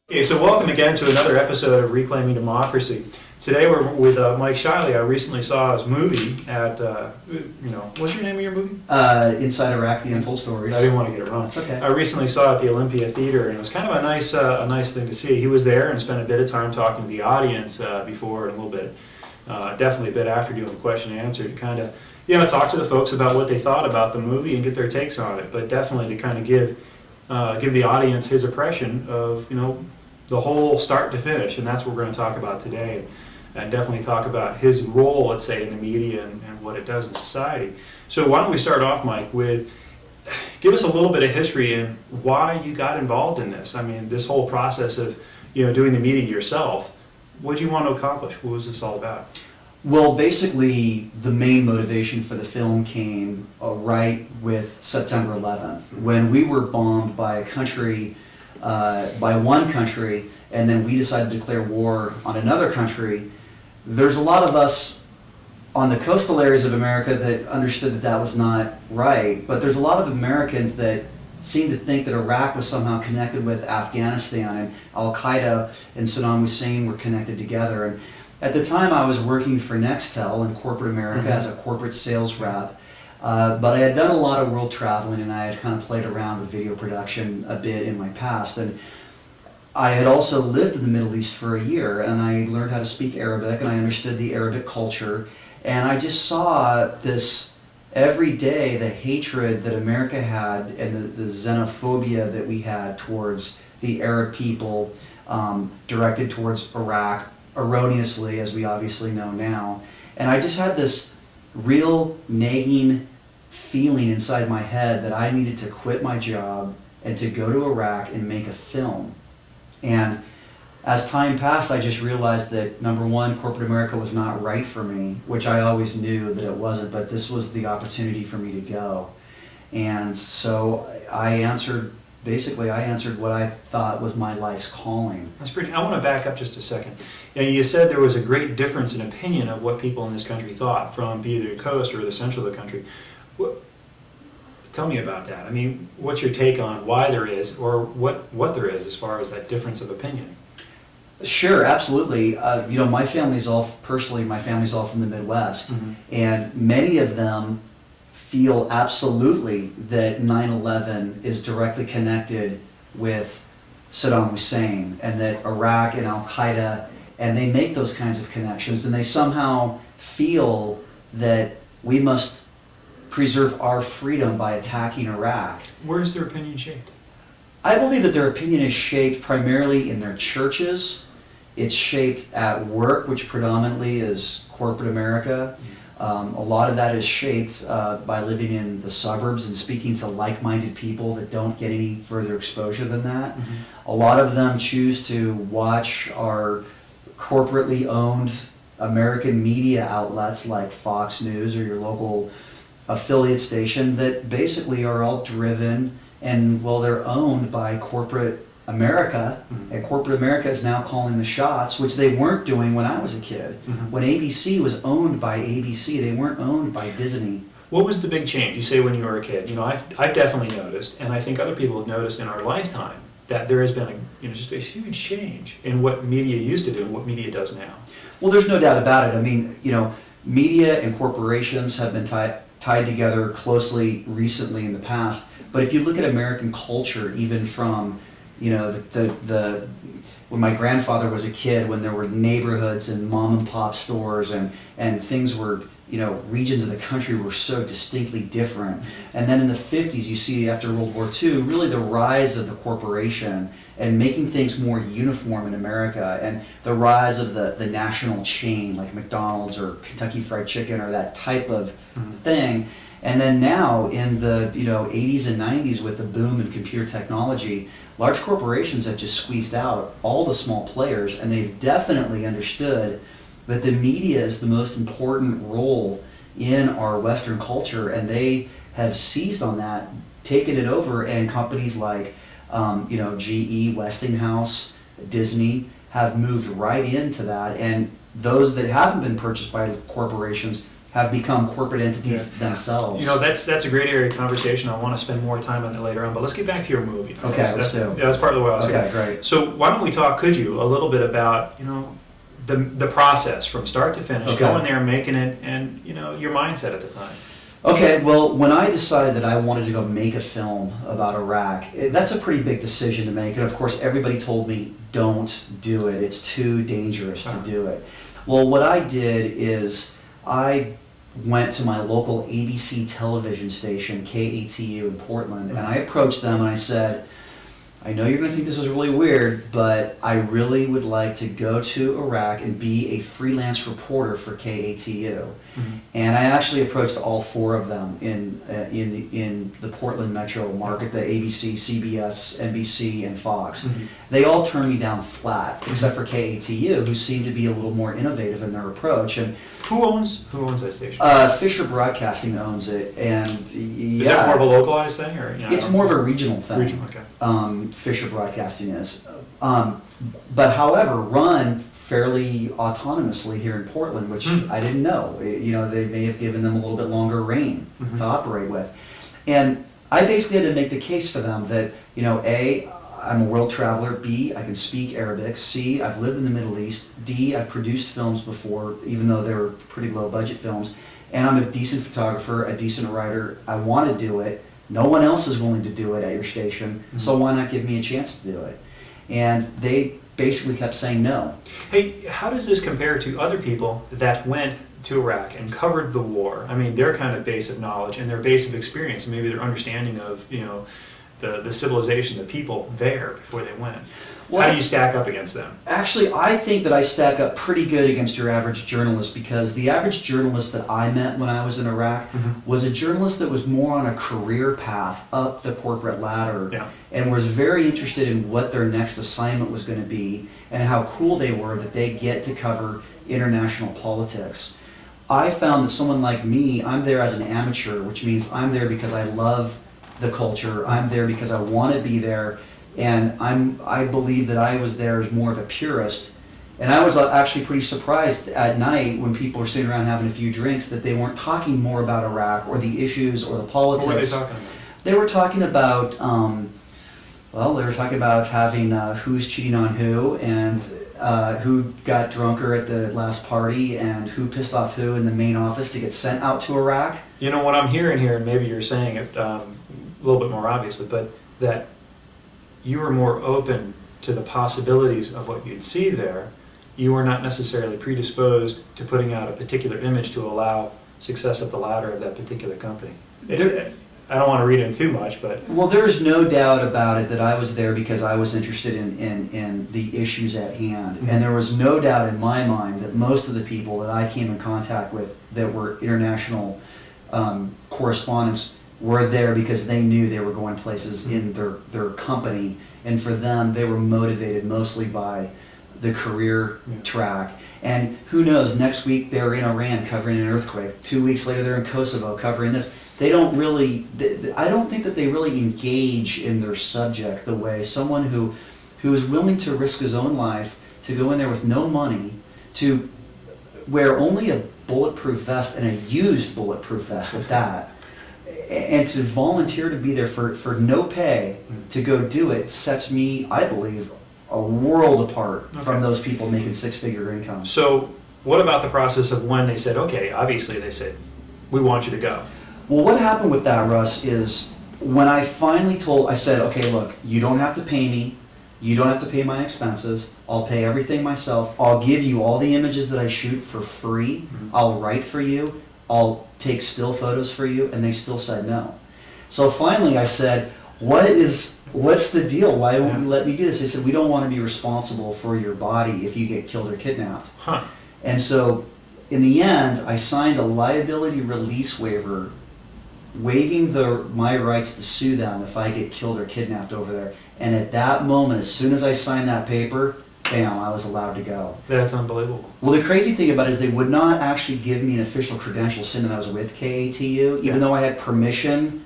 Okay, so welcome again to another episode of Reclaiming Democracy. Today we're with Mike Shiley. I recently saw his movie at, what's your name of your movie? Inside Iraq, The Untold Stories. I didn't want to get it wrong. It's okay. I recently saw it at the Olympia Theater, and it was kind of a nice thing to see. He was there and spent a bit of time talking to the audience before and a little bit, definitely a bit after doing the question and answer to kind of, talk to the folks about what they thought about the movie and get their takes on it, but definitely to kind of give the audience his impression of, the whole start to finish, and that's what we're going to talk about today, and definitely talk about his role, let's say, in the media and what it does in society. So why don't we start off, Mike, with give us a little bit of history and why you got involved in this. I mean, this whole process of doing the media yourself. What did you want to accomplish? What was this all about? Well, basically, the main motivation for the film came right with September 11th, when we were bombed by a country. By one country, and then we decided to declare war on another country. There's a lot of us on the coastal areas of America that understood that that was not right, but there's a lot of Americans that seemed to think that Iraq was somehow connected with Afghanistan, and Al-Qaeda and Saddam Hussein were connected together. And at the time I was working for Nextel in corporate America as a corporate sales rep. But I had done a lot of world traveling, and I had kind of played around with video production a bit in my past. And I had also lived in the Middle East for a year, and I learned how to speak Arabic, and I understood the Arabic culture. And I just saw this every day, the hatred that America had and the xenophobia that we had towards the Arab people, directed towards Iraq, erroneously, as we obviously know now. And I just had this real nagging feeling inside my head that I needed to quit my job and to go to Iraq and make a film. And as time passed, I just realized that, number one, corporate America was not right for me, which I always knew that it wasn't, but this was the opportunity for me to go. And so I answered what I thought was my life's calling. That's pretty. I want to back up just a second. You said there was a great difference in opinion of what people in this country thought from either the coast or the central of the country. Tell me about that. I mean, what's your take on why there is, or what there is as far as that difference of opinion? Sure, absolutely. My family's all from the Midwest, and many of them feel absolutely that 9/11 is directly connected with Saddam Hussein and that Iraq and Al-Qaeda, and they make those kinds of connections, and they somehow feel that we must preserve our freedom by attacking Iraq. Where is their opinion shaped? I believe that their opinion is shaped primarily in their churches. It's shaped at work, which predominantly is corporate America. A lot of that is shaped by living in the suburbs and speaking to like-minded people that don't get any further exposure than that. A lot of them choose to watch our corporately owned American media outlets like Fox News or your local affiliate station that basically are all driven and, well, they're owned by corporate America, and corporate America is now calling the shots, which they weren't doing when I was a kid. When ABC was owned by ABC, they weren't owned by Disney. What was the big change? You say when you were a kid. I've definitely noticed, and I think other people have noticed in our lifetime, that there has been just a huge change in what media used to do and what media does now. Well, there's no doubt about it. I mean, media and corporations have been tied together closely recently in the past. But if you look at American culture, even from when my grandfather was a kid, when there were neighborhoods and mom and pop stores and things were, regions of the country were so distinctly different. And then in the 50s, you see after World War II, really the rise of the corporation and making things more uniform in America, and the rise of the national chain like McDonald's or Kentucky Fried Chicken or that type of thing. And then now in the 80s and 90s with the boom in computer technology, large corporations have just squeezed out all the small players, and they've definitely understood that the media is the most important role in our Western culture, and they have seized on that, taken it over, and companies like GE, Westinghouse, Disney have moved right into that, and those that haven't been purchased by corporations have become corporate entities themselves. You know, that's a great area of conversation. I want to spend more time on it later on, but let's get back to your movie. Okay, let's do. Yeah, that's part of the way I was Okay, going. great. So why don't we talk, could you, a little bit about, you know, the process from start to finish, going there, making it, and, you know, your mindset at the time. Okay, well, when I decided that I wanted to go make a film about Iraq, that's a pretty big decision to make. And of course, everybody told me, don't do it. It's too dangerous to do it. Well, what I did is I went to my local ABC television station, KATU in Portland, and I approached them and I said, I know you're going to think this is really weird, but I really would like to go to Iraq and be a freelance reporter for KATU. And I actually approached all four of them in the Portland metro market, the ABC, CBS, NBC, and Fox. They all turned me down flat, except for KATU, who seemed to be a little more innovative in their approach. And who owns that station? Fisher Broadcasting owns it, and is that more of a localized thing, or you know, it's more of a regional thing. Regional, okay. Fisher Broadcasting is, but however, run fairly autonomously here in Portland, which I didn't know. You know, they may have given them a little bit longer reign to operate with, and I basically had to make the case for them that, you know, A, I'm a world traveler, B, I can speak Arabic, C, I've lived in the Middle East, D, I've produced films before, even though they were pretty low budget films, and I'm a decent photographer, a decent writer. I want to do it. No one else is willing to do it at your station, so why not give me a chance to do it? And they basically kept saying no. Hey, how does this compare to other people that went to Iraq and covered the war? I mean, their kind of base of knowledge and their base of experience, and maybe their understanding of, you know, the civilization, the people there before they went. Well, how do you stack up against them? Actually, I think that I stack up pretty good against your average journalist, because the average journalist that I met when I was in Iraq was a journalist that was more on a career path up the corporate ladder and was very interested in what their next assignment was going to be and how cool they were that they get to cover international politics. I found that someone like me, I'm there as an amateur, which means I'm there because I love the culture, I'm there because I want to be there, and I believe that I was there as more of a purist. And I was actually pretty surprised at night when people were sitting around having a few drinks that they weren't talking more about Iraq or the issues or the politics. What were they talking about? They were talking about, well, they were talking about having who's cheating on who, and who got drunker at the last party, and who pissed off who in the main office to get sent out to Iraq. You know, what I'm hearing here, and maybe you're saying it a little bit more obviously, but that you were more open to the possibilities of what you'd see there. You were not necessarily predisposed to putting out a particular image to allow success up the ladder of that particular company. I don't want to read in too much, but... Well, there's no doubt about it that I was there because I was interested in the issues at hand. And there was no doubt in my mind that most of the people that I came in contact with that were international correspondents were there because they knew they were going places in their company, and for them they were motivated mostly by the career track. And who knows, next week they're in Iran covering an earthquake, 2 weeks later they're in Kosovo covering this. They don't really, I don't think that they really engage in their subject the way someone who is willing to risk his own life to go in there with no money, to wear only a bulletproof vest, and a used bulletproof vest at that, and to volunteer to be there for no pay to go do it, sets me, I believe, a world apart from those people making six-figure incomes. So what about the process of when they said, okay, obviously they said, we want you to go? Well, what happened with that, Russ, is when I finally I said, okay, look, you don't have to pay me, you don't have to pay my expenses, I'll pay everything myself, I'll give you all the images that I shoot for free, I'll write for you, I'll take still photos for you, and they still said no. So finally I said, what's the deal? Why won't you let me do this? They said, we don't want to be responsible for your body if you get killed or kidnapped. And so in the end, I signed a liability release waiver waiving my rights to sue them if I get killed or kidnapped over there. And at that moment, as soon as I signed that paper, bam, I was allowed to go. That's unbelievable. Well, the crazy thing about it is they would not actually give me an official credential saying that I was with KATU, even though I had permission.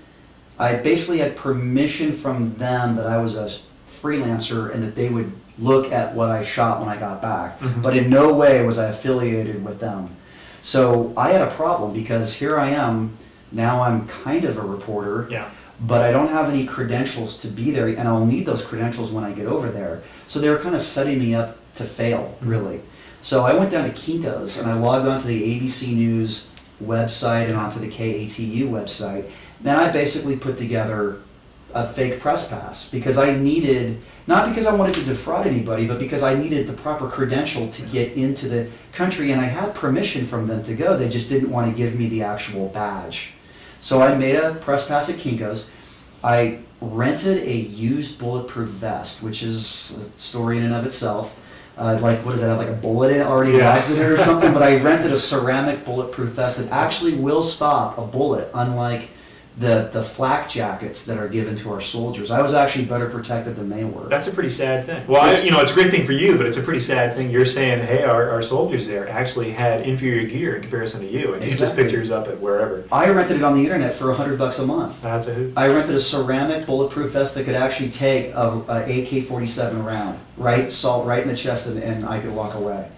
I basically had permission from them that I was a freelancer and that they would look at what I shot when I got back. But in no way was I affiliated with them. So I had a problem because here I am, now I'm kind of a reporter, but I don't have any credentials to be there, and I'll need those credentials when I get over there. So they were kind of setting me up to fail, really. So I went down to Kinko's and I logged onto the ABC News website and onto the KATU website. Then I basically put together a fake press pass because I needed, not because I wanted to defraud anybody, but because I needed the proper credential to get into the country, and I had permission from them to go. They just didn't want to give me the actual badge. So I made a press pass at Kinko's. I rented a used bulletproof vest, which is a story in and of itself. Like, what does that have, like a bullet in it already lodged in it or something? But I rented a ceramic bulletproof vest that actually will stop a bullet, unlike the flak jackets that are given to our soldiers. I was actually better protected than they were. That's a pretty sad thing. Well, you know, it's a great thing for you, but it's a pretty sad thing. You're saying, hey, our soldiers there actually had inferior gear in comparison to you, and these just pictures up at wherever. I rented it on the internet for $100 a month. That's a hoot. I rented a ceramic bulletproof vest that could actually take a AK-47 round, salt right in the chest, and I could walk away.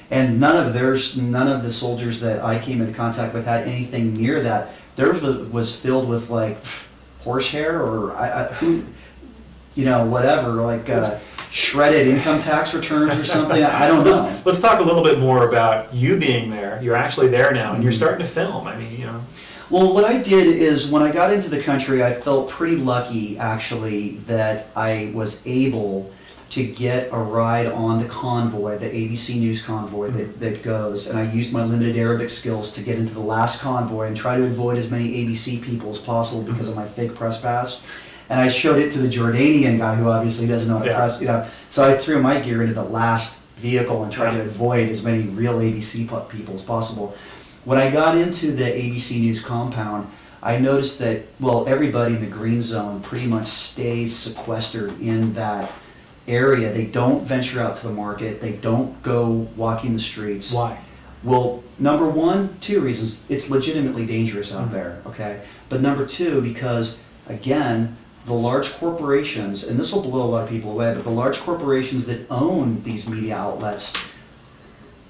And none of the soldiers that I came into contact with had anything near that. Theirs was filled with like horsehair or whatever, like shredded income tax returns or something. I don't know. Let's talk a little bit more about you being there. You're actually there now, and you're starting to film. I mean, you know. Well, what I did is when I got into the country, I felt pretty lucky actually that I was able to get a ride on the convoy, the ABC News convoy that goes, and I used my limited Arabic skills to get into the last convoy and try to avoid as many ABC people as possible because of my fake press pass. And I showed it to the Jordanian guy who obviously doesn't know how to press, so I threw my gear into the last vehicle and tried to avoid as many real ABC people as possible. When I got into the ABC News compound, I noticed that, well, everybody in the green zone pretty much stays sequestered in that area. They don't venture out to the market. They don't go walking the streets. Why? Well, number one, two reasons. It's legitimately dangerous out there, okay? But number two, because, again, the large corporations, and this will blow a lot of people away, but the large corporations that own these media outlets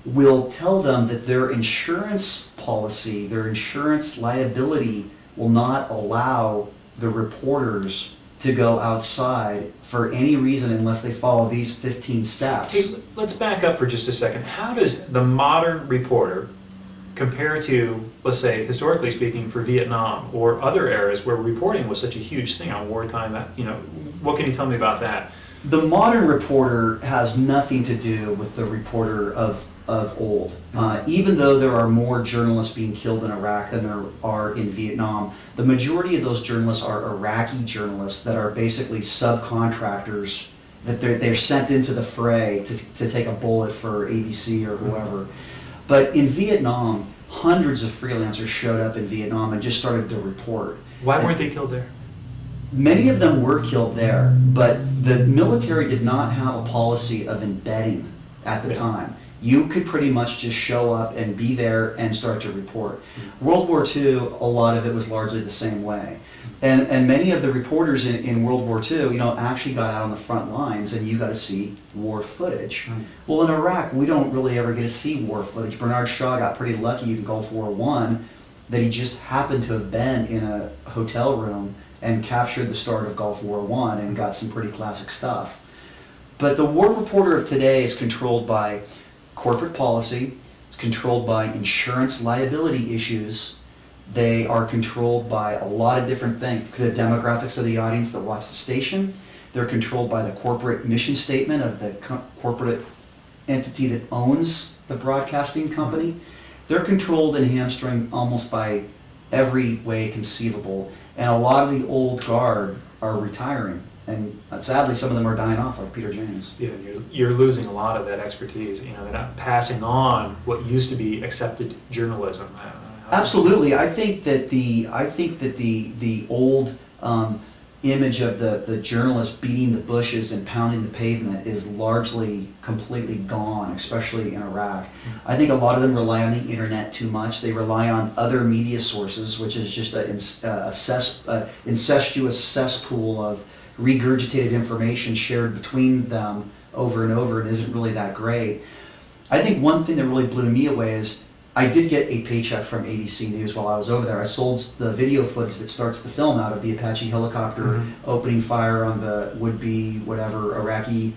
will tell them that their insurance policy, their insurance liability will not allow the reporters to go outside for any reason unless they follow these 15 steps. Hey, let's back up for just a second. How does the modern reporter compare to, let's say, historically speaking, for Vietnam or other eras where reporting was such a huge thing on wartime? What can you tell me about that? The modern reporter has nothing to do with the reporter of old. Even though there are more journalists being killed in Iraq than there are in Vietnam, the majority of those journalists are Iraqi journalists that are basically subcontractors that they're sent into the fray to take a bullet for ABC or whoever. But in Vietnam, hundreds of freelancers showed up in Vietnam and just started to report. Why weren't they killed there? Many of them were killed there, but the military did not have a policy of embedding at the time. You could pretty much just show up and be there and start to report. World War II, a lot of it was largely the same way. And many of the reporters in World War II, actually got out on the front lines and you got to see war footage. Well, in Iraq, we don't really ever get to see war footage. Bernard Shaw got pretty lucky in Gulf War I that he just happened to have been in a hotel room and captured the start of Gulf War I and got some pretty classic stuff. But the war reporter of today is controlled by corporate policy, it's controlled by insurance liability issues, they are controlled by a lot of different things. The demographics of the audience that watch the station, they're controlled by the corporate mission statement of the corporate entity that owns the broadcasting company. They're controlled and hamstringed almost by every way conceivable, and a lot of the old guard are retiring. And sadly, some of them are dying off, like Peter James. Yeah, you're losing a lot of that expertise. They're not passing on what used to be accepted journalism. Absolutely, I think that the old image of the journalist beating the bushes and pounding the pavement is largely completely gone, especially in Iraq. I think a lot of them rely on the internet too much. They rely on other media sources, which is just an incestuous cesspool of regurgitated information shared between them over and over and isn't really that great. I think one thing that really blew me away is I did get a paycheck from ABC News while I was over there. I sold the video footage that starts the film out of the Apache helicopter opening fire on the would-be, whatever, Iraqi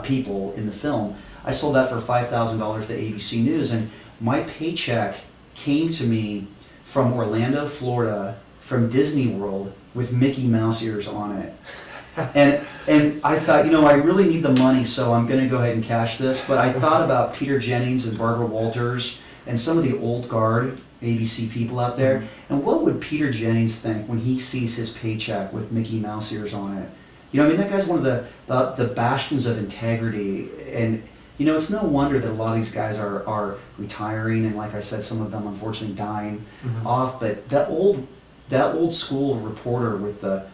people in the film. I sold that for $5,000 to ABC News, and my paycheck came to me from Orlando, Florida, from Disney World, with Mickey Mouse ears on it. And I thought, you know, I really need the money, so I'm going to go ahead and cash this. But I thought about Peter Jennings and Barbara Walters and some of the old guard ABC people out there. And what would Peter Jennings think when he sees his paycheck with Mickey Mouse ears on it? You know, I mean, that guy's one of the bastions of integrity. And, you know, it's no wonder that a lot of these guys are retiring, and like I said, some of them unfortunately dying off. But that old school reporter with the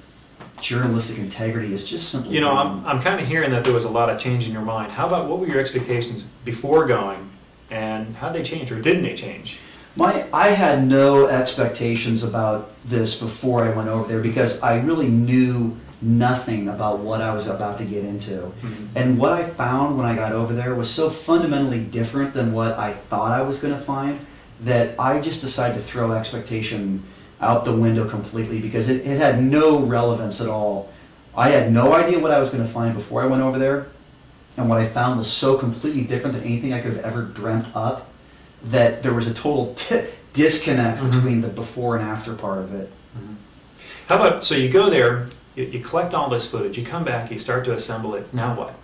journalistic integrity is just simply... You know, I'm kind of hearing that there was a lot of change in your mind. How about, what were your expectations before going, and how'd they change, or didn't they change? I had no expectations about this before I went over there, because I really knew nothing about what I was about to get into. And what I found when I got over there was so fundamentally different than what I thought I was going to find, that I just decided to throw expectation out the window completely, because it had no relevance at all. I had no idea what I was going to find before I went over there, and what I found was so completely different than anything I could have ever dreamt up, that there was a total disconnect between the before and after part of it. How about, so you go there, you collect all this footage, you come back, you start to assemble it, now what?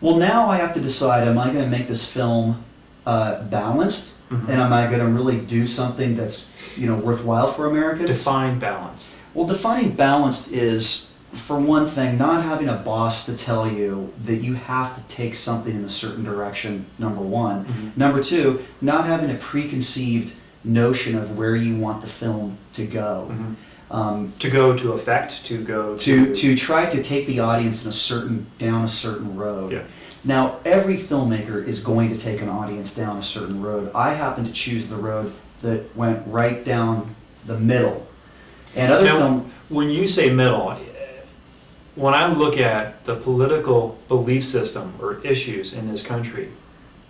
Well, now I have to decide, am I going to make this film balanced? And am I going to really do something that's, you know, worthwhile for Americans? Define balanced. Well, defining balanced is, for one thing, not having a boss to tell you that you have to take something in a certain direction, number one. Number two, not having a preconceived notion of where you want the film to go. To go to effect, to go to try to take the audience in down a certain road. Yeah. Now, every filmmaker is going to take an audience down a certain road. I happen to choose the road that went right down the middle. And when you say middle, when I look at the political belief system or issues in this country,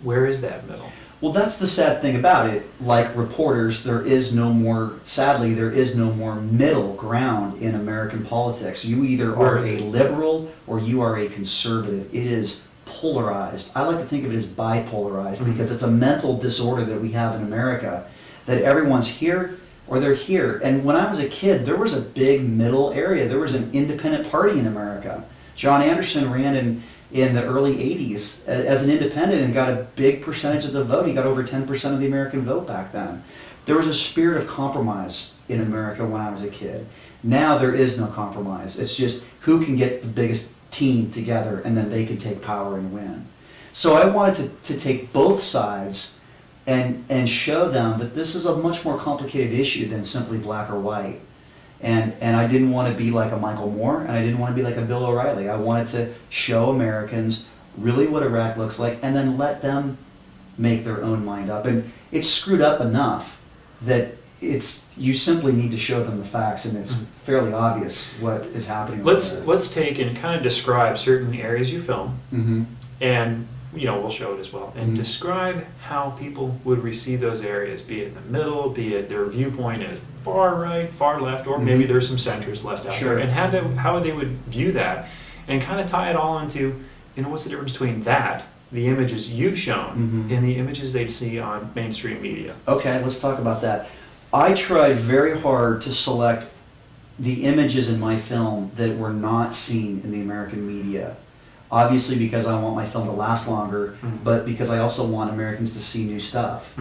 where is that middle? Well, that's the sad thing about it. Like reporters, sadly, there is no more middle ground in American politics. You either are a liberal or you are a conservative. It is polarized. I like to think of it as bipolarized, because it's a mental disorder that we have in America, that everyone's here or they're here. And when I was a kid, there was a big middle area. There was an independent party in America. John Anderson ran in the early 80s as an independent and got a big percentage of the vote. He got over 10% of the American vote back then. There was a spirit of compromise in America when I was a kid. Now there is no compromise. It's just who can get the biggest team together, and then they can take power and win. So I wanted to take both sides and show them that this is a much more complicated issue than simply black or white. And I didn't want to be like a Michael Moore, and I didn't want to be like a Bill O'Reilly. I wanted to show Americans really what Iraq looks like, and then let them make their own mind up. And it's screwed up enough that you simply need to show them the facts, and it's fairly obvious what is happening. Let's take and kind of describe certain areas you film, and you know, we'll show it as well, and describe how people would receive those areas, be it in the middle, be it their viewpoint is far right, far left, or maybe there's some centrists left out there, and how they would view that, and kind of tie it all into, you know, what's the difference between that, the images you've shown, and the images they'd see on mainstream media. Okay, let's talk about that. I tried very hard to select the images in my film that were not seen in the American media. Obviously because I want my film to last longer, but because I also want Americans to see new stuff.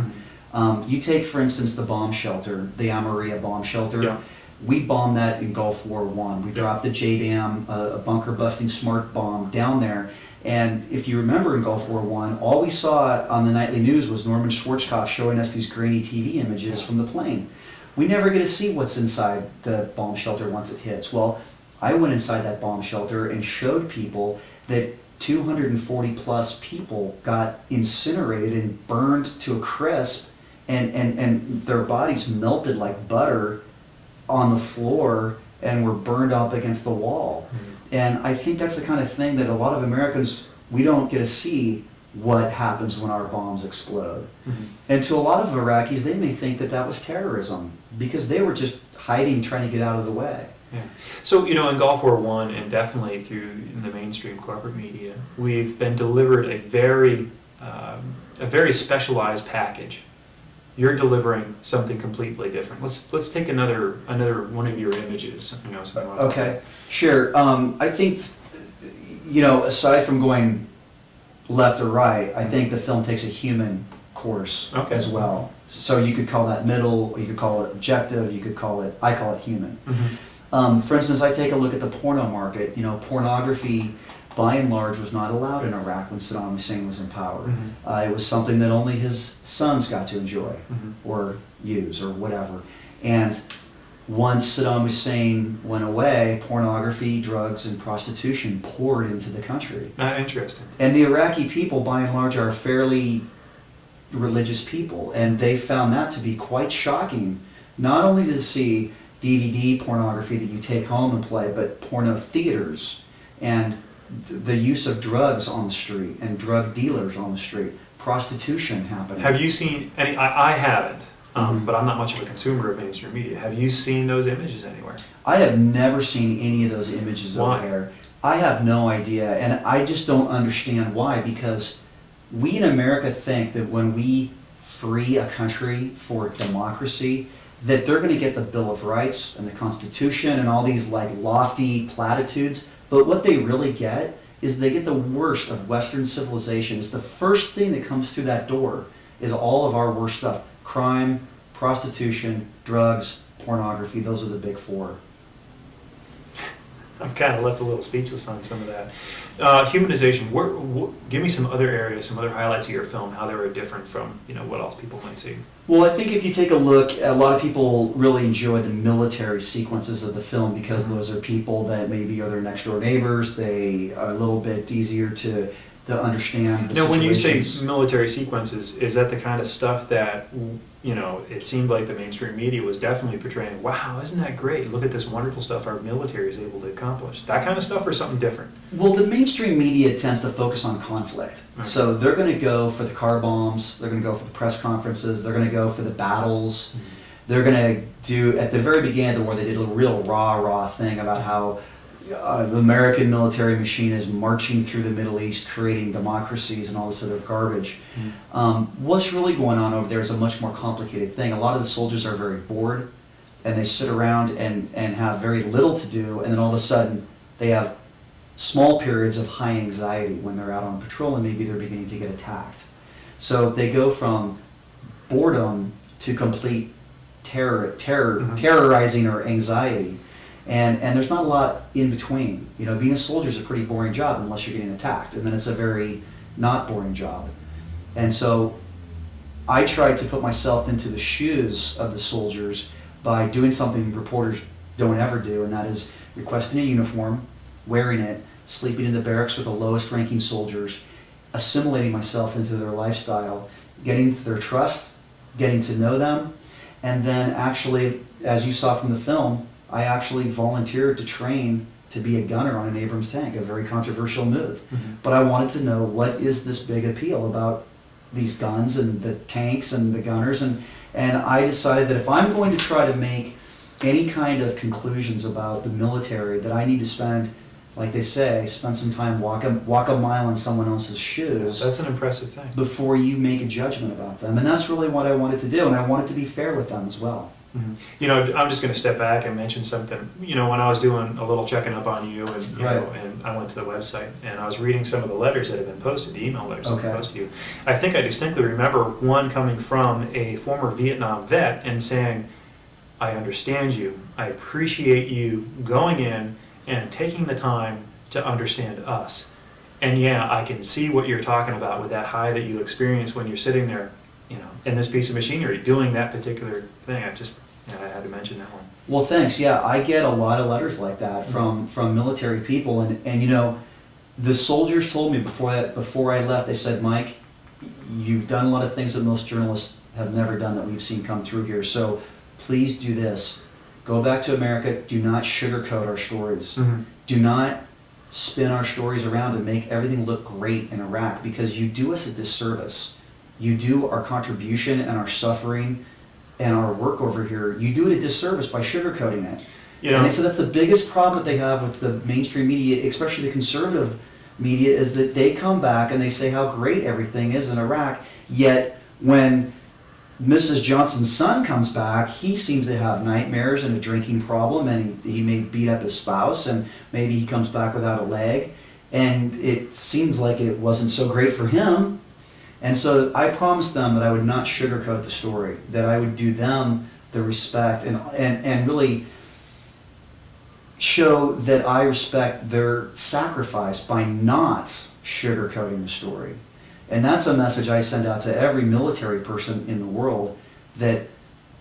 You take, for instance, the bomb shelter, the Amaria bomb shelter. Yeah. We bombed that in Gulf War I. We dropped the JDAM, a bunker-busting smart bomb, down there. And if you remember in Gulf War I, all we saw on the nightly news was Norman Schwarzkopf showing us these grainy TV images from the plane. We never get to see what's inside the bomb shelter once it hits. Well, I went inside that bomb shelter and showed people that 240 plus people got incinerated and burned to a crisp, and their bodies melted like butter on the floor and were burned up against the wall. And I think that's the kind of thing that a lot of Americans, we don't get to see what happens when our bombs explode. And to a lot of Iraqis, they may think that that was terrorism because they were just hiding, trying to get out of the way. Yeah. So, you know, in Gulf War I and definitely through the mainstream corporate media, we've been delivered a very specialized package. You're delivering something completely different. Let's take another one of your images, something else. Okay, sure. I think, you know, aside from going left or right, I think the film takes a human course as well. So you could call that middle, you could call it objective, you could call it, I call it human. For instance, I take a look at the porno market. You know, pornography, by and large, was not allowed in Iraq when Saddam Hussein was in power. It was something that only his sons got to enjoy or use or whatever. And once Saddam Hussein went away, pornography, drugs, and prostitution poured into the country. Interesting. And the Iraqi people, by and large, are fairly religious people, and they found that to be quite shocking, not only to see DVD pornography that you take home and play, but porno theaters and the use of drugs on the street and drug dealers on the street, prostitution happening. Have you seen any? I haven't, but I'm not much of a consumer of mainstream media. Have you seen those images anywhere? I have never seen any of those images over there. I have no idea, and I just don't understand why, because we in America think that when we free a country for democracy, that they're going to get the Bill of Rights and the Constitution and all these like lofty platitudes, but what they really get is they get the worst of Western civilization. It's the first thing that comes through that door is all of our worst stuff. Crime, prostitution, drugs, pornography, those are the big four. I'm kind of left a little speechless on some of that. Humanization, give me some other areas, some other highlights of your film, how they were different from, you know, what else people might see. Well, I think if you take a look, a lot of people really enjoy the military sequences of the film because those are people that maybe are their next door neighbors. They are a little bit easier to understand the Now, when you say situations. military sequences, is that the kind of stuff that, you know, it seemed like the mainstream media was definitely portraying, wow, isn't that great? Look at this wonderful stuff our military is able to accomplish. That kind of stuff or something different? Well, the mainstream media tends to focus on conflict. Okay. So they're going to go for the car bombs, they're going to go for the press conferences, they're going to go for the battles. They're going to do, at the very beginning of the war, they did a real rah-rah thing about how the American military machine is marching through the Middle East, creating democracies and all this other garbage. What's really going on over there is a much more complicated thing. A lot of the soldiers are very bored, and they sit around and have very little to do, and then all of a sudden they have small periods of high anxiety when they're out on patrol and maybe they're beginning to get attacked. So they go from boredom to complete terrorizing or anxiety. And there's not a lot in between. You know, being a soldier is a pretty boring job unless you're getting attacked, and then it's a very not boring job. And so I tried to put myself into the shoes of the soldiers by doing something reporters don't ever do, and that is requesting a uniform, wearing it, sleeping in the barracks with the lowest ranking soldiers, assimilating myself into their lifestyle, getting to their trust, getting to know them, and then actually, as you saw from the film, I actually volunteered to train to be a gunner on an Abrams tank, a very controversial move. But I wanted to know, what is this big appeal about these guns and the tanks and the gunners? And I decided that if I'm going to try to make any kind of conclusions about the military, that I need to spend, like they say, spend some time, walk a mile in someone else's shoes. That's an impressive thing. Before you make a judgment about them. And that's really what I wanted to do, and I wanted to be fair with them as well. You know, I'm just going to step back and mention something. You know, when I was doing a little checking up on you, and you know, and I went to the website and I was reading some of the letters that have been posted, the email letters that have been posted to you. I think I distinctly remember one coming from a former Vietnam vet and saying, "I understand you. I appreciate you going in and taking the time to understand us. And yeah, I can see what you're talking about with that high that you experience when you're sitting there, you know, in this piece of machinery doing that particular thing." I had to mention that one. Well, thanks. Yeah, I get a lot of letters like that from military people, and you know, the soldiers told me before I left, they said, "Mike, you've done a lot of things that most journalists have never done that we've seen come through here. So please do this. Go back to America. Do not sugarcoat our stories. Do not spin our stories around and make everything look great in Iraq, because you do us a disservice. You do our contribution and our suffering and our work over here, you do it a disservice by sugarcoating it. You know, and so that's the biggest problem that they have with the mainstream media, especially the conservative media, is that they come back and they say how great everything is in Iraq, yet when Mrs. Johnson's son comes back, he seems to have nightmares and a drinking problem, and he may beat up his spouse, and maybe he comes back without a leg, and it seems like it wasn't so great for him. And so I promised them that I would not sugarcoat the story, that I would do them the respect and really show that I respect their sacrifice by not sugarcoating the story. And that's a message I send out to every military person in the world, that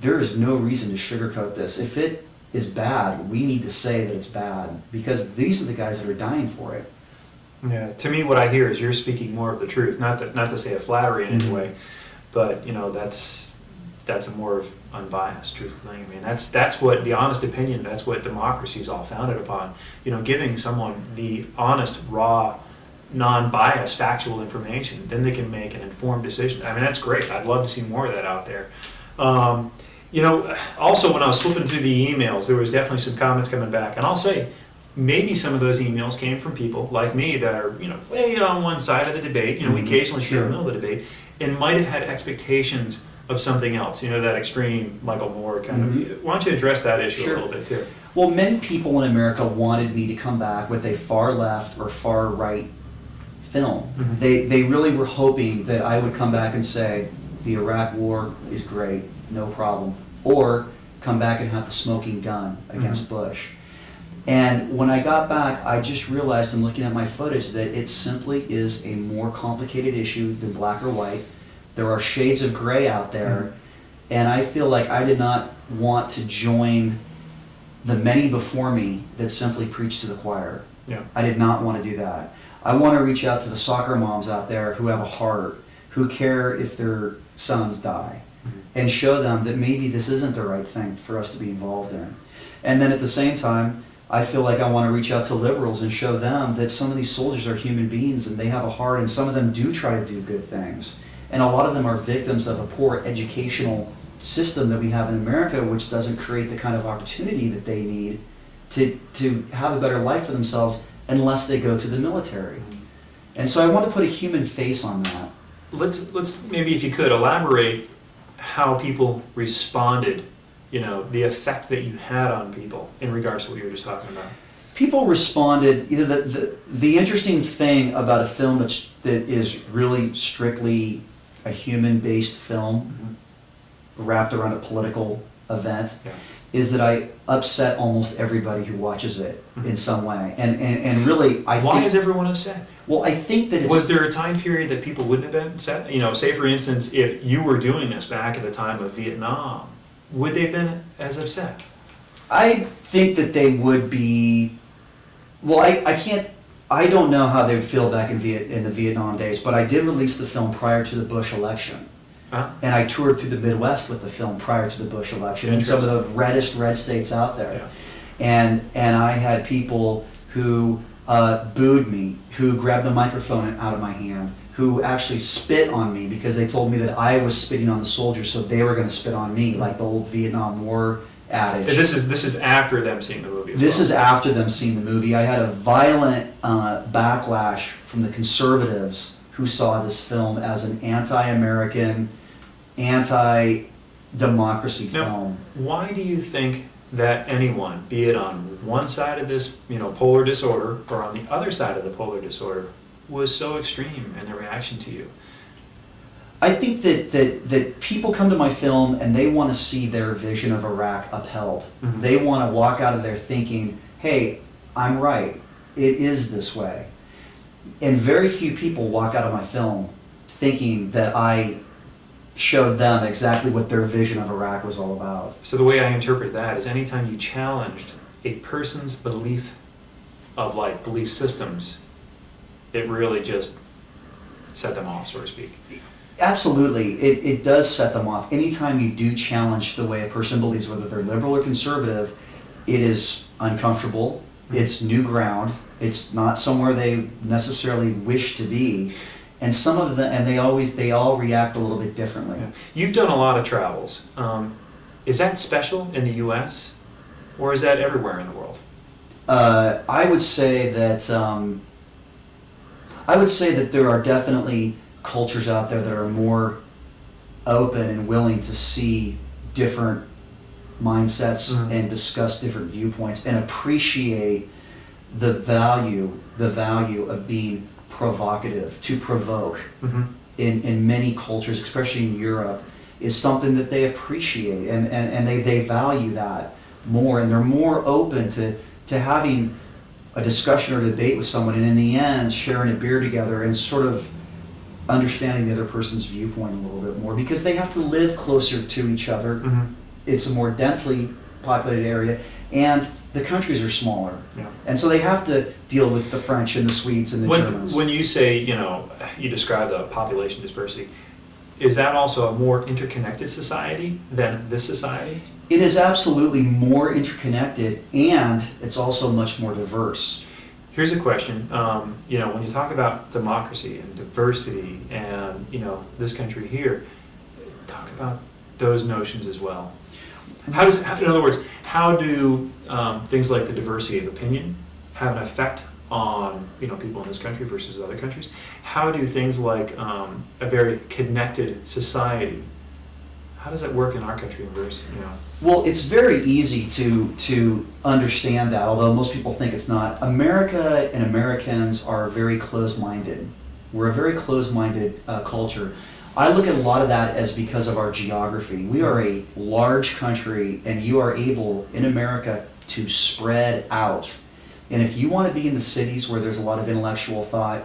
there is no reason to sugarcoat this. If it is bad, we need to say that it's bad, because these are the guys that are dying for it. Yeah, to me, what I hear is you're speaking more of the truth. Not to say a flattery in any way, but you know, that's a more of unbiased, truthful thing. I mean, that's what the honest opinion. That's what democracy is all founded upon. You know, giving someone the honest, raw, non-biased, factual information, then they can make an informed decision. I mean, that's great. I'd love to see more of that out there. You know, also when I was flipping through the emails, there was definitely some comments coming back, and I'll say, maybe some of those emails came from people like me that are, you know, way on one side of the debate. You know, we occasionally see in the middle of the debate, and might have had expectations of something else. You know, that extreme Michael Moore kind of. Why don't you address that issue a little bit too? Well, many people in America wanted me to come back with a far left or far right film. They really were hoping that I would come back and say the Iraq War is great, no problem, or come back and have the smoking gun against Bush. And when I got back, I just realized in looking at my footage that it simply is a more complicated issue than black or white. There are shades of gray out there, and I feel like I did not want to join the many before me that simply preach to the choir. I did not want to do that. I want to reach out to the soccer moms out there who have a heart, who care if their sons die, and show them that maybe this isn't the right thing for us to be involved in. And then at the same time, I feel like I want to reach out to liberals and show them that some of these soldiers are human beings and they have a heart, and some of them do try to do good things. And a lot of them are victims of a poor educational system that we have in America, which doesn't create the kind of opportunity that they need to have a better life for themselves unless they go to the military. And so I want to put a human face on that. Let's maybe, if you could, elaborate how people responded, you know, the effect that you had on people in regards to what you were just talking about. People responded, the interesting thing about a film that is really strictly a human-based film wrapped around a political event is that I upset almost everybody who watches it in some way. And really, Why is everyone upset? Well, I think that it's... Was there a time period that people wouldn't have been upset? You know, say for instance, if you were doing this back at the time of Vietnam, would they have been as upset? I think that they would be... Well, I don't know how they would feel back in the Vietnam days, but I did release the film prior to the Bush election. And I toured through the Midwest with the film prior to the Bush election in some of the reddest red states out there. And I had people who booed me, who grabbed the microphone out of my hand, who actually spit on me because they told me that I was spitting on the soldiers, so they were going to spit on me, like the old Vietnam War adage. And this is after them seeing the movie as This is after them seeing the movie. I had a violent backlash from the conservatives who saw this film as an anti-American, anti-democracy film. Why do you think that anyone, be it on one side of this, you know, polar disorder, or on the other side of the polar disorder, was so extreme in their reaction to you? I think that people come to my film and they want to see their vision of Iraq upheld. They want to walk out of there thinking, hey, I'm right. It is this way. And very few people walk out of my film thinking that I showed them exactly what their vision of Iraq was all about. So the way I interpret that is anytime you challenged a person's belief of life, belief systems, it really just set them off, so to speak. Absolutely. It does set them off. Anytime you do challenge the way a person believes, whether they're liberal or conservative, it is uncomfortable. It's new ground. It's not somewhere they necessarily wish to be. And some of them, and they all react a little bit differently. Yeah. You've done a lot of travels. Is that special in the U.S. or is that everywhere in the world? I would say that there are definitely cultures out there that are more open and willing to see different mindsets and discuss different viewpoints and appreciate the value of being provocative, to provoke in many cultures, especially in Europe, is something that they appreciate and they value that more, and they're more open to having a discussion or debate with someone, and in the end sharing a beer together and sort of understanding the other person's viewpoint a little bit more, because they have to live closer to each other. It's a more densely populated area, and the countries are smaller. Yeah. And so they have to deal with the French and the Swedes and the Germans. When you say, you describe the population dispersity, is that also a more interconnected society than this society? It is absolutely more interconnected, and it's also much more diverse. Here's a question. When you talk about democracy and diversity and, this country here, talk about those notions as well. In other words, how do things like the diversity of opinion have an effect on people in this country versus other countries? How do things like a very connected society, how does that work in our country versus Well, it's very easy to understand that, although most people think it's not. America and Americans are very closed-minded. We're a very closed-minded culture. I look at a lot of that as because of our geography. We are a large country, and you are able, in America, to spread out. And if you want to be in the cities where there's a lot of intellectual thought,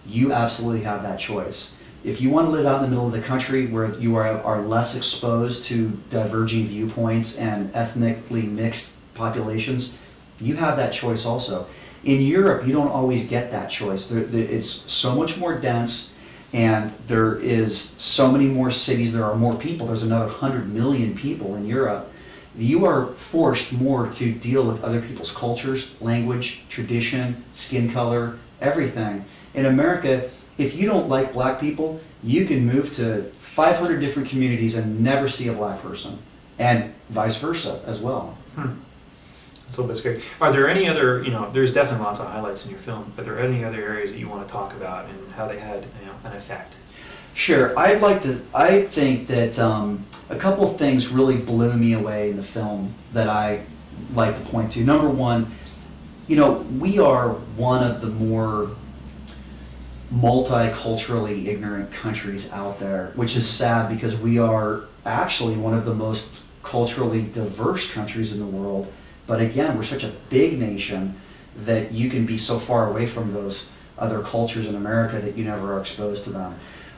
you absolutely have that choice. If you want to live out in the middle of the country where you are less exposed to diverging viewpoints and ethnically mixed populations, you have that choice also. In Europe, you don't always get that choice. It's so much more dense, and there is so many more cities, there are more people. There's another 100 million people in Europe. You are forced more to deal with other people's cultures, language, tradition, skin color, everything. In America, if you don't like black people, you can move to 500 different communities and never see a black person, and vice versa as well. That's a little bit scary. Are there any other, there's definitely lots of highlights in your film. Are there any other areas that you want to talk about and how they had an effect? Sure. I think that a couple things really blew me away in the film that I like to point to. Number one, we are one of the more multiculturally ignorant countries out there, which is sad because we are actually one of the most culturally diverse countries in the world. But again, we're such a big nation that you can be so far away from those other cultures in America that you never are exposed to them.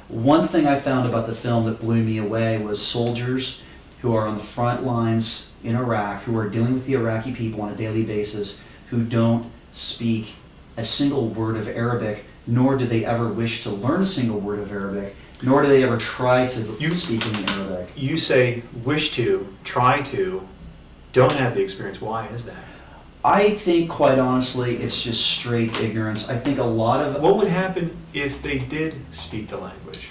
One thing I found about the film that blew me away was soldiers who are on the front lines in Iraq, who are dealing with the Iraqi people on a daily basis, who don't speak a single word of Arabic, nor do they ever wish to learn a single word of Arabic, nor do they ever try to speak in Arabic. You say wish to, try to, don't have the experience. Why is that? I think, quite honestly, it's just straight ignorance. I think a lot of... What would happen if they did speak the language?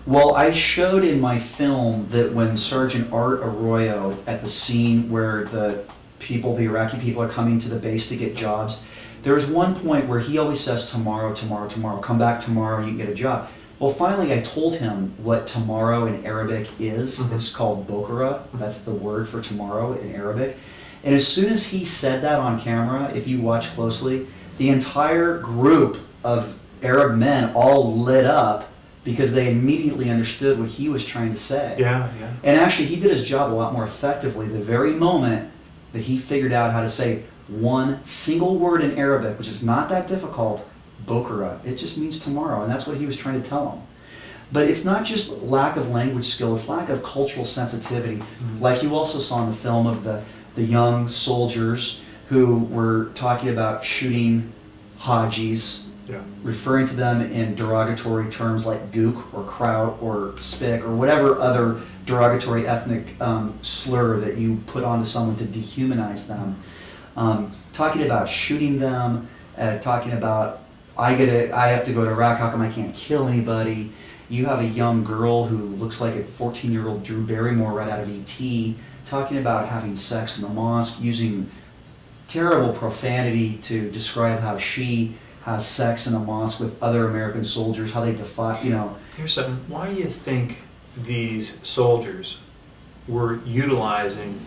Well, I showed in my film that when Sergeant Art Arroyo, at the scene where the Iraqi people are coming to the base to get jobs, there's one point where he always says, tomorrow, tomorrow, tomorrow, come back tomorrow and you can get a job. Well, finally I told him what tomorrow in Arabic is. It's called Bokara. That's the word for tomorrow in Arabic. And as soon as he said that on camera, if you watch closely, the entire group of Arab men all lit up because they immediately understood what he was trying to say. Yeah. And actually, he did his job a lot more effectively the very moment that he figured out how to say one single word in Arabic, which is not that difficult, Bokara. It just means tomorrow, and that's what he was trying to tell them. But it's not just lack of language skill, it's lack of cultural sensitivity. Like you also saw in the film of the young soldiers who were talking about shooting Hajis, referring to them in derogatory terms like gook or kraut or spick or whatever other derogatory ethnic slur that you put onto someone to dehumanize them. Talking about shooting them, talking about, I have to go to Iraq, how come I can't kill anybody? You have a young girl who looks like a 14-year-old Drew Barrymore right out of E.T. talking about having sex in the mosque, using terrible profanity to describe how she has sex in a mosque with other American soldiers, how they defy, you know. Here's something. Why do you think these soldiers were utilizing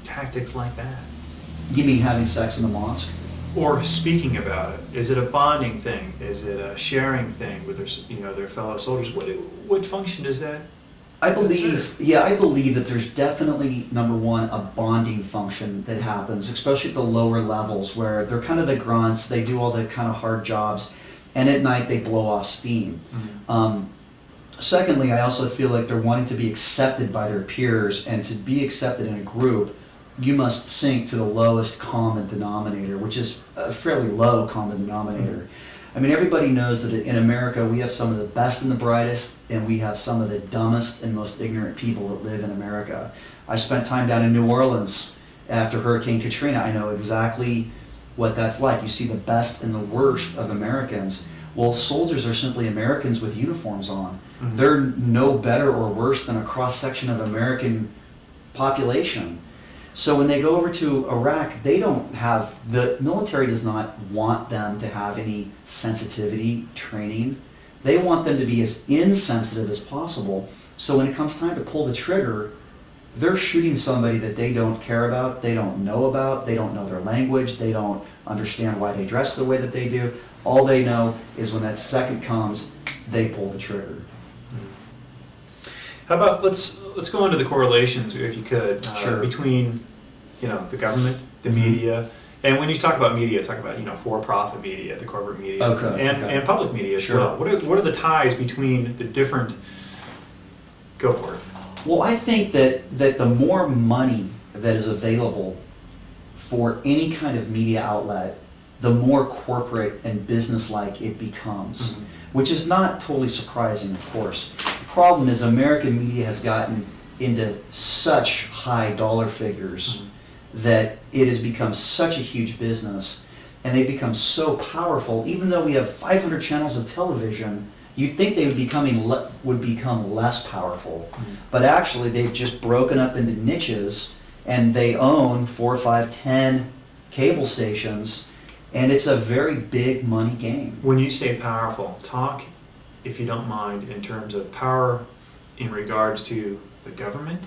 tactics like that? You mean having sex in the mosque? Or speaking about it? Is it a bonding thing? Is it a sharing thing with their fellow soldiers? What function does that? I believe that there's definitely, number one, a bonding function that happens, especially at the lower levels where they're kind of the grunts, they do all the kind of hard jobs, and at night they blow off steam. Mm-hmm. Secondly, I also feel like they're wanting to be accepted by their peers, and to be accepted in a group, you must sink to the lowest common denominator, which is a fairly low common denominator. I mean, everybody knows that in America we have some of the best and the brightest, and we have some of the dumbest and most ignorant people that live in America. I spent time down in New Orleans after Hurricane Katrina. I know exactly what that's like. You see the best and the worst of Americans. Well, soldiers are simply Americans with uniforms on. Mm-hmm. They're no better or worse than a cross-section of American population. So when they go over to Iraq, they don't have, the military does not want them to have any sensitivity training. They want them to be as insensitive as possible. So when it comes time to pull the trigger, they're shooting somebody that they don't care about, they don't know their language, they don't understand why they dress the way that they do. All they know is when that second comes, they pull the trigger. How about let's go into the correlations, if you could, sure. Between the government, the media, and when you talk about media, talk about for-profit media, the corporate media, and public media as well. What are the ties between the different? Go for it. Well, I think that the more money that is available for any kind of media outlet, the more corporate and business-like it becomes, mm-hmm. which is not totally surprising, of course. The problem is American media has gotten into such high dollar figures mm-hmm. that it has become such a huge business, and they've become so powerful. Even though we have 500 channels of television, you'd think they would become less powerful. Mm-hmm. But actually, they've just broken up into niches, and they own 4, 5, 10 cable stations, and it's a very big money game. When you say powerful, talk, if you don't mind, in terms of power in regards to the government,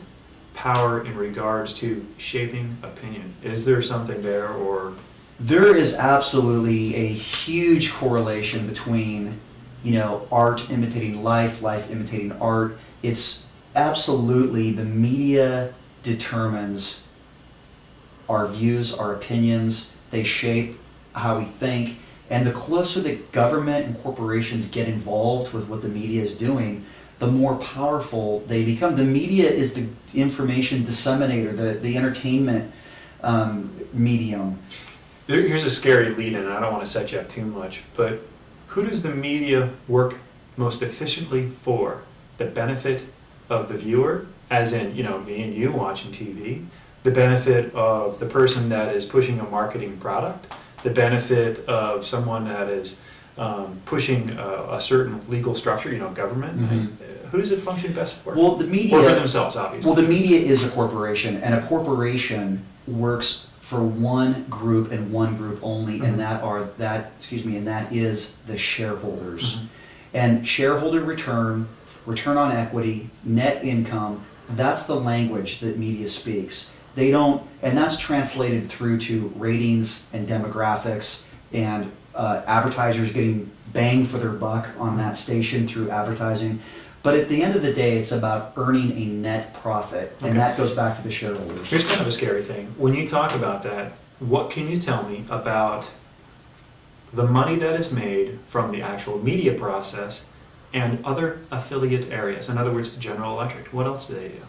power in regards to shaping opinion. Is there something there, or? There is absolutely a huge correlation between, art imitating life, life imitating art. It's absolutely, the media determines our views, our opinions. They shape how we think, and the closer that government and corporations get involved with what the media is doing, the more powerful they become. The media is the information disseminator, the entertainment medium. Here's a scary lead-in, I don't want to set you up too much, but who does the media work most efficiently for? The benefit of the viewer, as in, me and you watching TV, the benefit of the person that is pushing a marketing product, the benefit of someone that is pushing a certain legal structure, government. Mm-hmm. Who does it function best for? Well, the media, or for themselves, obviously. Well, the media is a corporation, and a corporation works for one group and one group only, mm-hmm. and that is the shareholders. Mm-hmm. And shareholder return on equity, net income, that's the language that media speaks. They don't, and that's translated through to ratings and demographics and advertisers getting bang for their buck on that station through advertising. But at the end of the day, it's about earning a net profit, and that goes back to the shareholders. Here's kind of a scary thing. When you talk about that, what can you tell me about the money that is made from the actual media process and other affiliate areas? In other words, General Electric. What else do they do?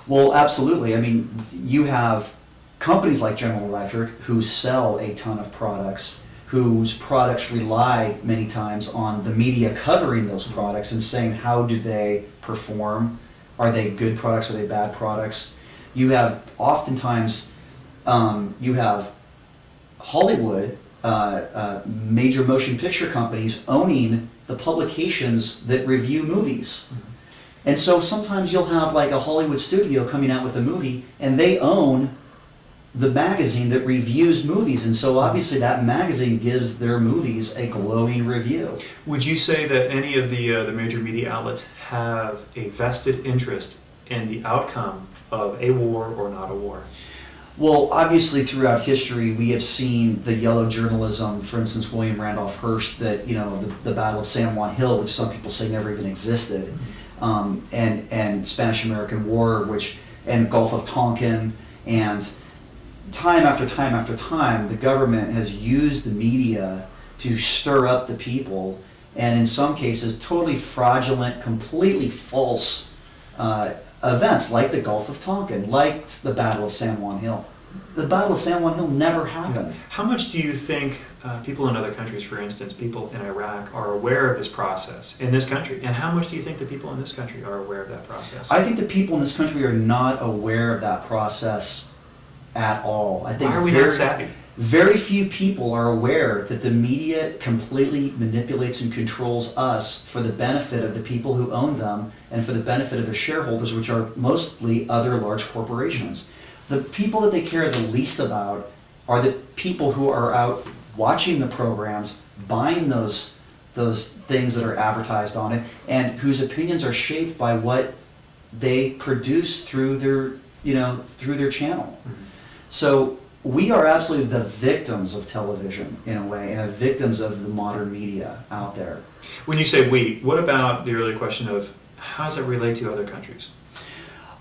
Well, absolutely. I mean, you have companies like General Electric who sell a ton of products, whose products rely many times on the media covering those products and saying, how do they perform? Are they good products? Are they bad products? You have oftentimes, you have Hollywood major motion picture companies owning the publications that review movies. And so sometimes you'll have like a Hollywood studio coming out with a movie, and they own the magazine that reviews movies, and so obviously that magazine gives their movies a glowing review. Would you say that any of the major media outlets have a vested interest in the outcome of a war or not a war? Well, obviously throughout history we have seen the yellow journalism, for instance William Randolph Hearst, that, you know, the Battle of San Juan Hill, which some people say never even existed, and Spanish-American War, and Gulf of Tonkin, and time after time after time, the government has used the media to stir up the people, and in some cases totally fraudulent, completely false events, like the Gulf of Tonkin, like the Battle of San Juan Hill. The Battle of San Juan Hill never happened. How much do you think people in other countries, for instance, people in Iraq, are aware of this process in this country? And how much do you think the people in this country are aware of that process? I think the people in this country are not aware of that process at all. I think why are we not savvy? Very few people are aware that the media completely manipulates and controls us for the benefit of the people who own them and for the benefit of their shareholders, which are mostly other large corporations. The people that they care the least about are the people who are out watching the programs, buying those things that are advertised on it, and whose opinions are shaped by what they produce through their, through their channel. Mm-hmm. So we are absolutely the victims of television, in a way, and the victims of the modern media out there. When you say we, what about the earlier question of how does that relate to other countries?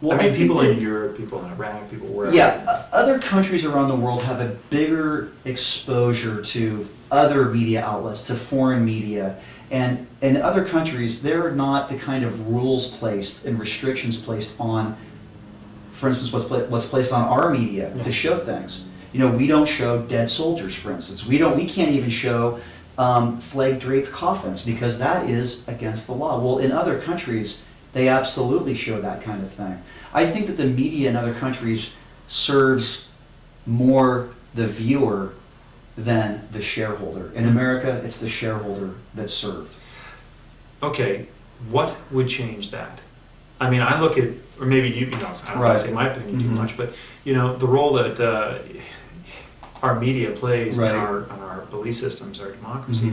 Well, I mean, people in Europe, people in Iraq, people wherever. Yeah, other countries around the world have a bigger exposure to other media outlets, to foreign media. And in other countries, there are not the kind of rules placed and restrictions placed on, for instance, what's placed on our media to show things. We don't show dead soldiers, for instance. We can't even show flag-draped coffins because that is against the law. Well, in other countries, they absolutely show that kind of thing. I think that the media in other countries serves more the viewer than the shareholder. In America, it's the shareholder that's served. Okay, what would change that? I mean, I look at, or maybe I don't want to say my opinion too much, but the role that our media plays in our belief systems, our democracy,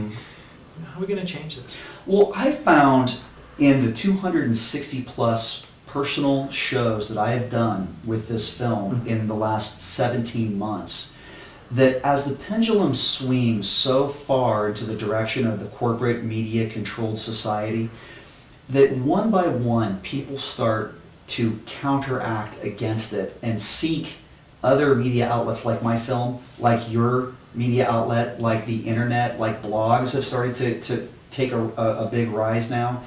how are we going to change this? Well, I found in the 260 plus personal shows that I have done with this film in the last 17 months, that as the pendulum swings so far into the direction of the corporate media controlled society, that one by one people start to counteract against it and seek other media outlets like my film, like your media outlet, like the internet, like blogs have started to take a big rise now.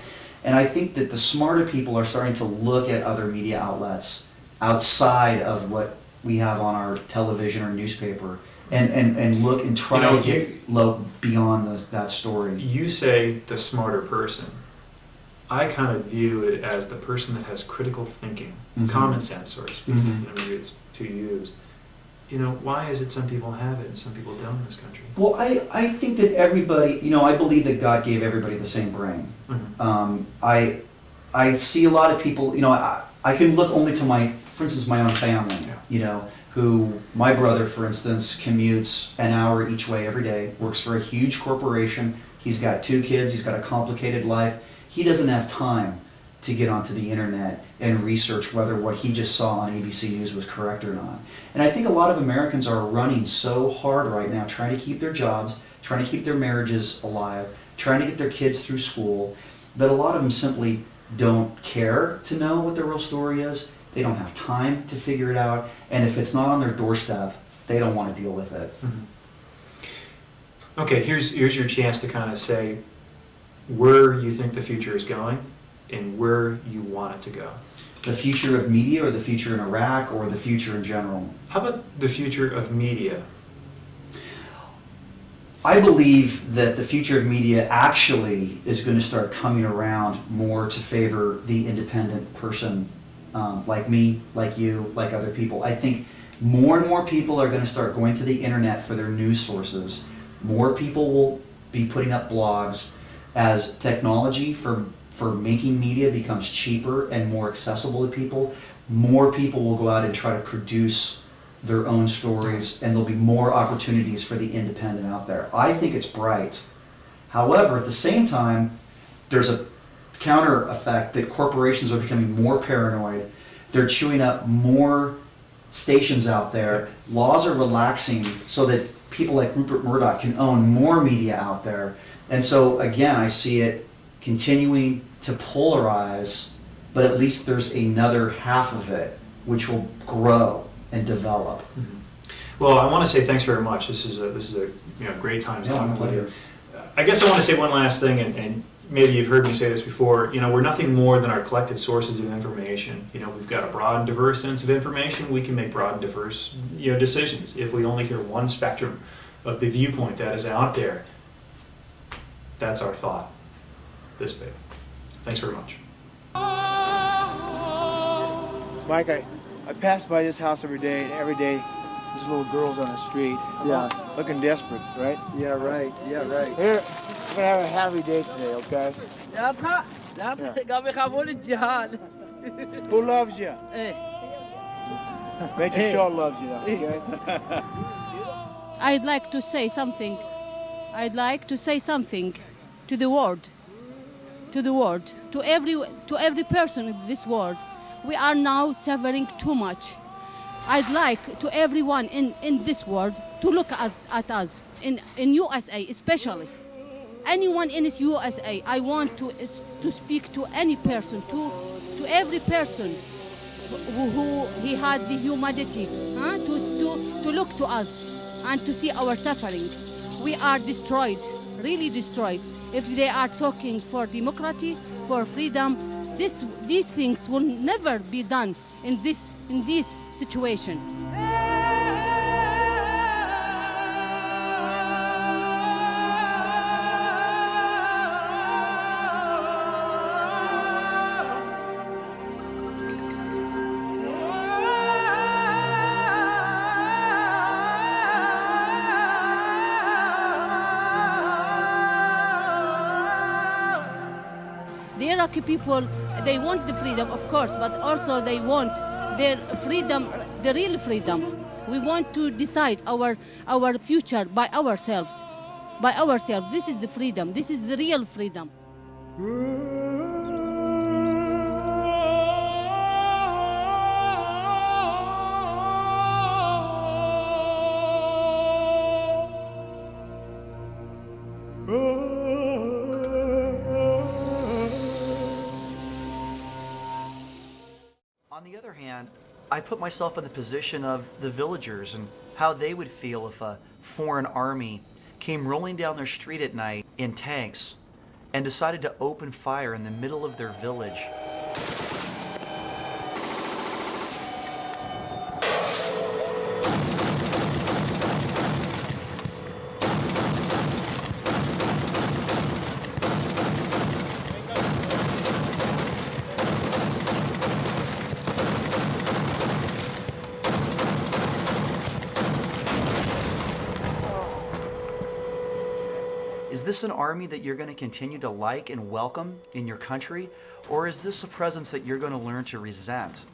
And I think that the smarter people are starting to look at other media outlets outside of what we have on our television or newspaper and look and try to get beyond that story. You say the smarter person. I kind of view it as the person that has critical thinking, common sense, so to speak. Maybe it's too used. Why is it some people have it and some people don't in this country? Well, I think that everybody, I believe that God gave everybody the same brain. I see a lot of people, I can look only to for instance, my own family, who, my brother, for instance, commutes an hour each way every day, works for a huge corporation, he's got 2 kids, he's got a complicated life. He doesn't have time to get onto the internet and research whether what he just saw on ABC News was correct or not. And I think a lot of Americans are running so hard right now, trying to keep their jobs, trying to keep their marriages alive, trying to get their kids through school, that a lot of them simply don't care to know what the real story is. They don't have time to figure it out, and if it's not on their doorstep, they don't want to deal with it. Okay, here's your chance to kind of say where you think the future is going and where you want it to go. The future of media, or the future in Iraq, or the future in general? How about the future of media? I believe that the future of media actually is going to start coming around more to favor the independent person, like me, like you, like other people. I think more and more people are going to start going to the internet for their news sources. More people will be putting up blogs. As technology for making media becomes cheaper and more accessible to people, more people will go out and try to produce their own stories, and there'll be more opportunities for the independent out there. I think it's bright. However, at the same time, there's a counter effect that corporations are becoming more paranoid. They're chewing up more stations out there. Laws are relaxing so that people like Rupert Murdoch can own more media out there. And so, again, I see it continuing to polarize, but at least there's another half of it which will grow and develop. Mm-hmm. Well, I want to say thanks very much. This is a great time to talk with you. I guess I want to say one last thing, and maybe you've heard me say this before. We're nothing more than our collective sources of information. We've got a broad and diverse sense of information. We can make broad and diverse decisions if we only hear one spectrum of the viewpoint that is out there. That's our thought. This big. Thanks very much. Mike, I pass by this house every day, and every day there's little girls on the street. Yeah. Looking desperate, right? Yeah, right. Yeah, right. Here, we're gonna have a happy day today, okay? Who loves you? Make sure loves you, okay? I'd like to say something. I'd like to say something to the world, to every person in this world. We are now suffering too much. I'd like to everyone in this world to look at us, in USA especially. Anyone in this USA, I want to speak to any person, to every person who he had the humanity, to look to us and to see our suffering. We are destroyed, really destroyed. If they are talking for democracy, for freedom, these things will never be done in this situation. The Iraqi people, they want the freedom, of course, but also they want their freedom, the real freedom. We want to decide our future by ourselves. By ourselves. This is the freedom. This is the real freedom. On the other hand, I put myself in the position of the villagers and how they would feel if a foreign army came rolling down their street at night in tanks and decided to open fire in the middle of their village. Is this an army that you're going to continue to like and welcome in your country, or is this a presence that you're going to learn to resent?